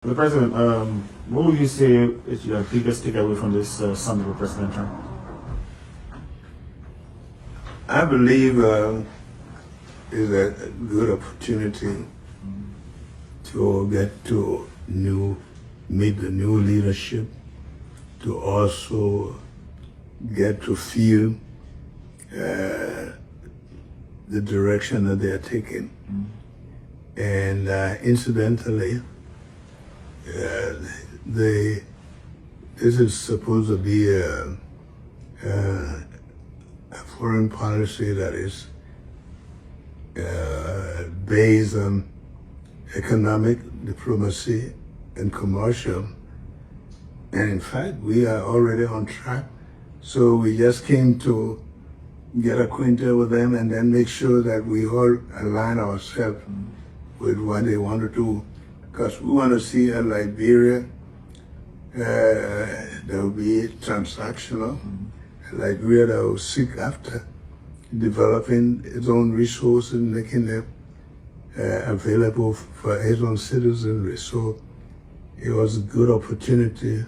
The President, what would you say is your biggest takeaway from this summit with President Trump? I believe is a good opportunity to get to meet the new leadership, to also get to feel the direction that they are taking. And incidentally, this is supposed to be a foreign policy that is based on economic diplomacy and commercial. And in fact, we are already on track. So we just came to get acquainted with them and then make sure that we all align ourselves with what they want to do. Because we want to see a Liberia that will be transactional, a Liberia that will seek after developing its own resources, making them available for its own citizenry. So it was a good opportunity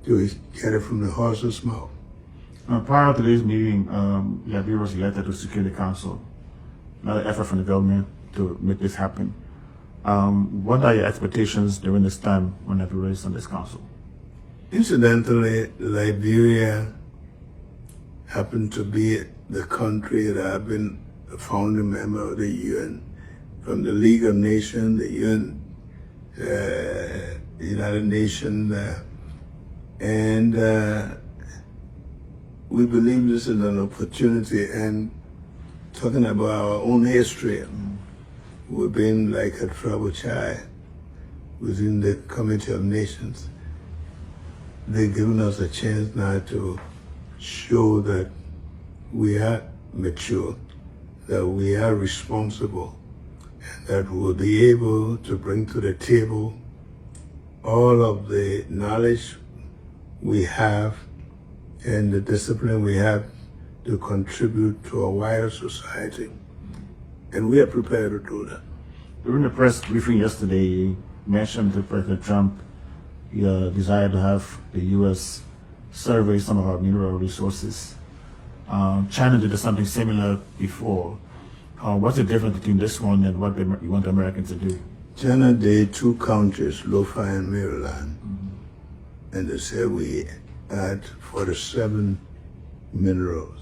to get it from the horse's mouth. Prior to today's meeting, Liberia was elected to Security Council. Another effort from the government to make this happen. What are your expectations during this time when Liberia is on this council? Incidentally, Liberia happened to be the country that I've been a founding member of the UN, from the League of Nations, the UN, United Nations, and we believe this is an opportunity. And talking about our own history, we've been like a troubled child within the Committee of Nations. They've given us a chance now to show that we are mature, that we are responsible, and that we'll be able to bring to the table all of the knowledge we have and the discipline we have to contribute to a wider society. And we are prepared to do that. During the press briefing yesterday, you mentioned to President Trump your desire to have the U.S. survey some of our mineral resources. China did something similar before. What's the difference between this one and what you want the Americans to do? China did 2 counties, Lo-Fi and Maryland, and they said we had 47 minerals.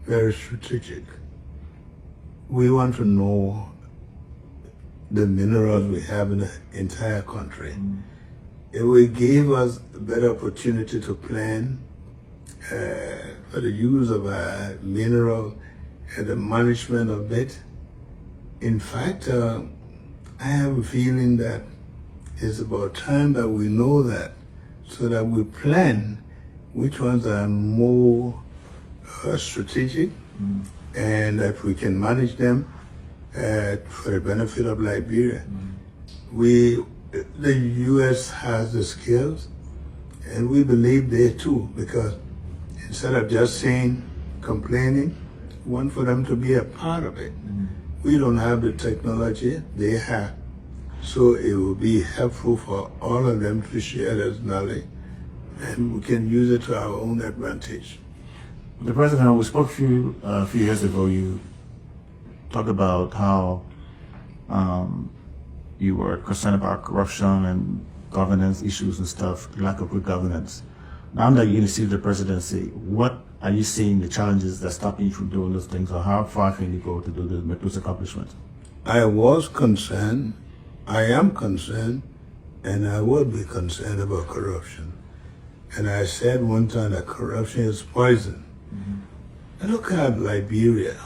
Very strategic. We want to know the minerals we have in the entire country. It will give us a better opportunity to plan for the use of our mineral and the management of it. In fact, I have a feeling that it's about time that we know that, so that we plan which ones are more strategic and that we can manage them for the benefit of Liberia. The U.S. has the skills, and we believe they too, because instead of just saying, complaining, we want for them to be a part of it. We don't have the technology, they have. So it will be helpful for all of them to share this knowledge, and we can use it to our own advantage. The President, we spoke a few years ago, you talked about how you were concerned about corruption and governance issues and stuff, lack of good governance. Now that you're in the presidency, what are you seeing the challenges that stop you from doing those things, or how far can you go to make those accomplishments? I was concerned, I am concerned, and I will be concerned about corruption. And I said one time that corruption is poison. And look at Liberia,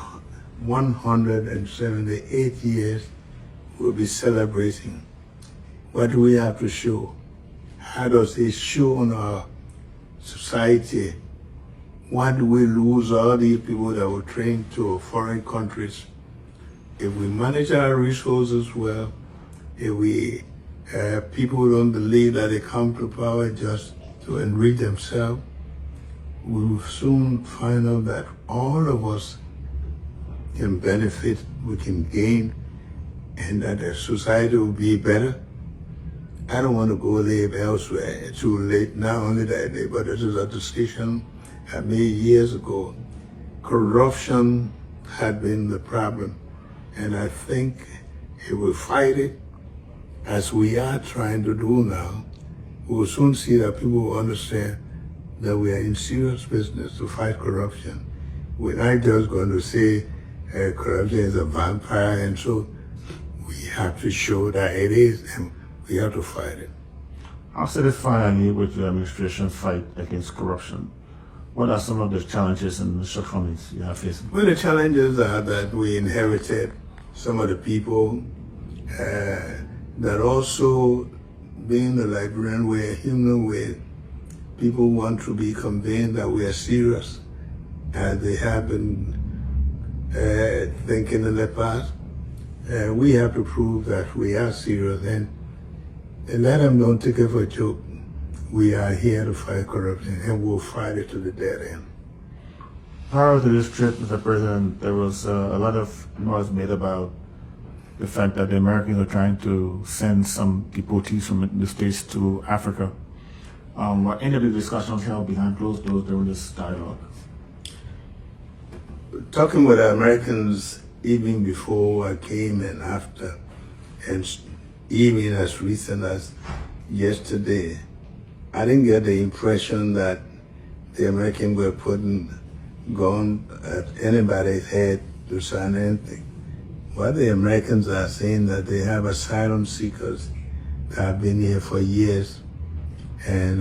178 years we'll be celebrating. What do we have to show? How does it show on our society? Why do we lose all these people that were trained to foreign countries? If we manage our resources well, if people don't believe that they come to power just to enrich themselves, we will soon find out that all of us can benefit, we can gain, and that the society will be better. I don't want to go live elsewhere. It's too late. Not only that, but this is a decision I made years ago. Corruption had been the problem, and I think if we fight it, as we are trying to do now, we will soon see that people will understand that we are in serious business to fight corruption. We're not just going to say corruption is a vampire, and so we have to show that it is, and we have to fight it. How satisfied are you with the administration's fight against corruption? What are some of the challenges and the shortcomings you have faced? Well, the challenges are that we inherited some of the people that also, being the Liberian way, a human way, people want to be convinced that we are serious, as they have been thinking in the past. We have to prove that we are serious, and let them don't take it for a joke. We are here to fight corruption, and we'll fight it to the dead end. Prior to this trip, Mr. President, there was a lot of noise made about the fact that the Americans are trying to send some deportees from the States to Africa. Were any of the discussions held behind closed doors during this dialogue? Talking with the Americans even before I came and after, and even as recent as yesterday, I didn't get the impression that the Americans were putting gun at anybody's head to sign anything. What the Americans are saying that they have asylum seekers that have been here for years, and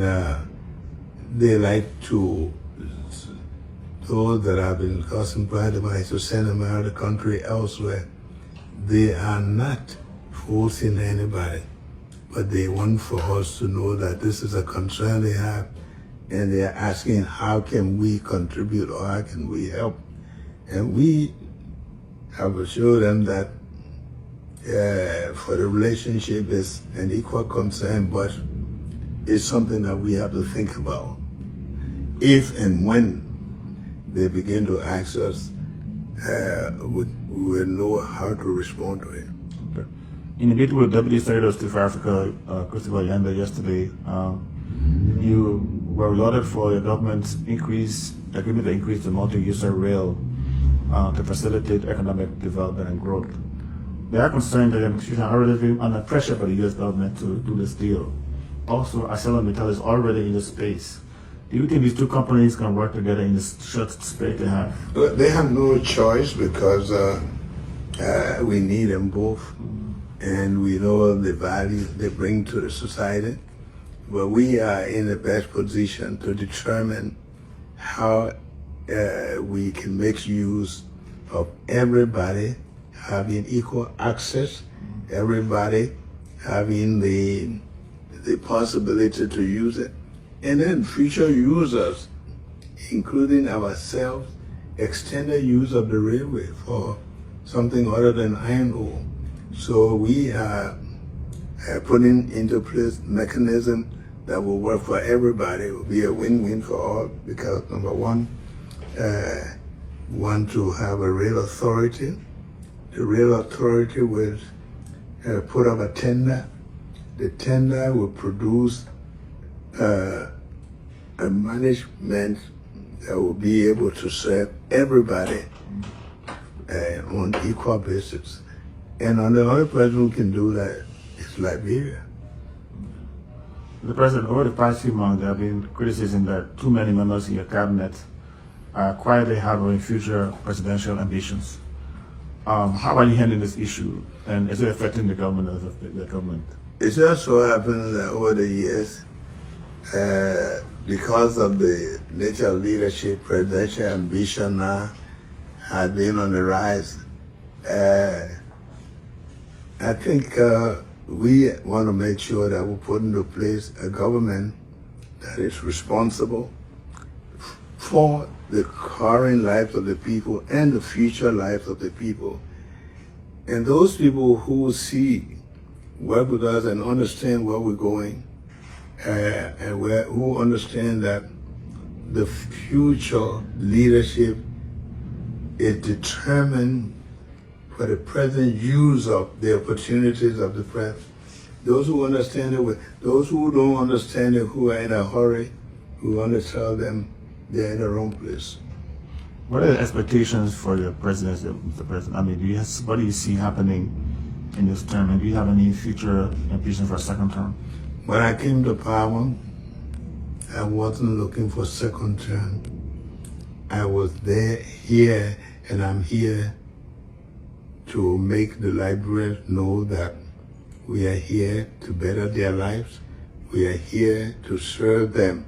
they like to, those that have been causing problems, to send them out of the country elsewhere. They are not forcing anybody, but they want for us to know that this is a concern they have, and they are asking how can we contribute or how can we help. And we have assured them that for the relationship is an equal concern, but it's something that we have to think about. If and when they begin to ask us, we will know how to respond to it. Okay. In a meeting with Deputy Secretary of State for Africa, Christopher Yanda, yesterday, you were lauded for your government's agreement to increase the multi-user rail to facilitate economic development and growth. They are concerned that the administration are already under pressure by the U.S. government to do this deal. Also, ArcelorMittal is already in the space. Do you think these two companies can work together in this short space they have? Well, they have no choice because we need them both, and we know the value they bring to the society. But we are in the best position to determine how we can make use of everybody having equal access, everybody having the possibility to use it, and then future users, including ourselves, extended use of the railway for something other than iron ore. So we are putting into place mechanism that will work for everybody. It will be a win-win for all because number one, want to have a rail authority. The rail authority will put up a tender. The tender will produce a management that will be able to serve everybody on equal basis. And the only person who can do that is Liberia. The President, over the past few months, there have been criticism that too many members in your cabinet are quietly harboring future presidential ambitions. How are you handling this issue, and is it affecting the government as the government? It just so happens that over the years, because of the nature of leadership, presidential ambition now has been on the rise. I think we want to make sure that we put into place a government that is responsible for the current lives of the people and the future lives of the people. And those people who see, work with us and understand where we're going, and who understand that the future leadership is determined for the present use of the opportunities of the present. Those who understand it, those who don't understand it, who are in a hurry, we want to tell them they're in the wrong place. What are the expectations for the presidency, Mr. President? I mean, what do you see happening in this term, and do you have any future ambition for a second term? When I came to power, I wasn't looking for second term. I was here, and I'm here to make the Liberians know that we are here to better their lives. We are here to serve them.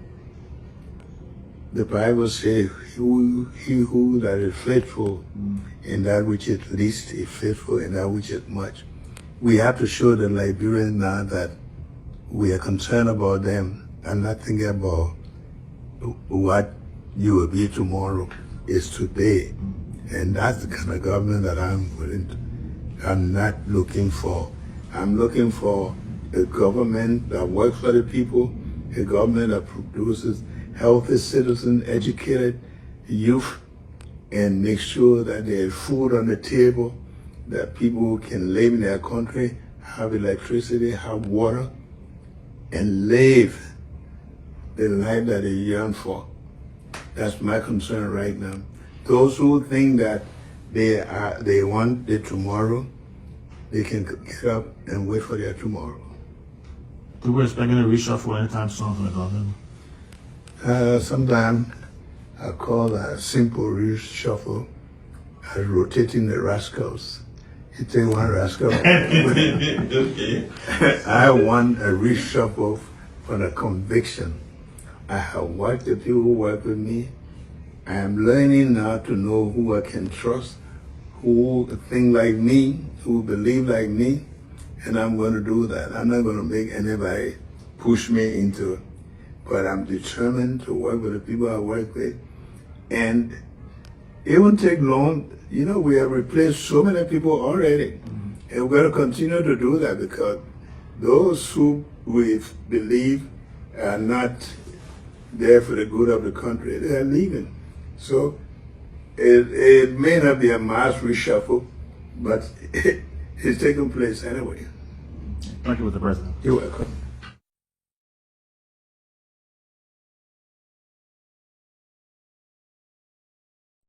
The Bible says, he who that is faithful in that which is least is faithful in that which is much. We have to show the Liberians now that we are concerned about them and not thinking about what you will be tomorrow. Is today. And that's the kind of government that I'm not looking for. I'm looking for a government that works for the people, a government that produces healthy citizens, educated youth, and make sure that there's food on the table, that people can live in their country, have electricity, have water, and live the life that they yearn for. That's my concern right now. Those who think that they want the tomorrow, they can get up and wait for their tomorrow. Do we expecting a reshuffle anytime soon from the government? Sometimes I call that a simple reshuffle as rotating the rascals. You take one rascal. Okay. I want a reshuffle for the conviction. I have worked with people who work with me. I am learning now to know who I can trust, who think like me, who believe like me, and I'm going to do that. I'm not going to make anybody push me into it, but I'm determined to work with the people I work with. And it won't take long. You know, we have replaced so many people already, and we're going to continue to do that because those who we believe are not there for the good of the country, they are leaving. So it may not be a mass reshuffle, but it's taking place anyway. Thank you, Mr. President. You're welcome.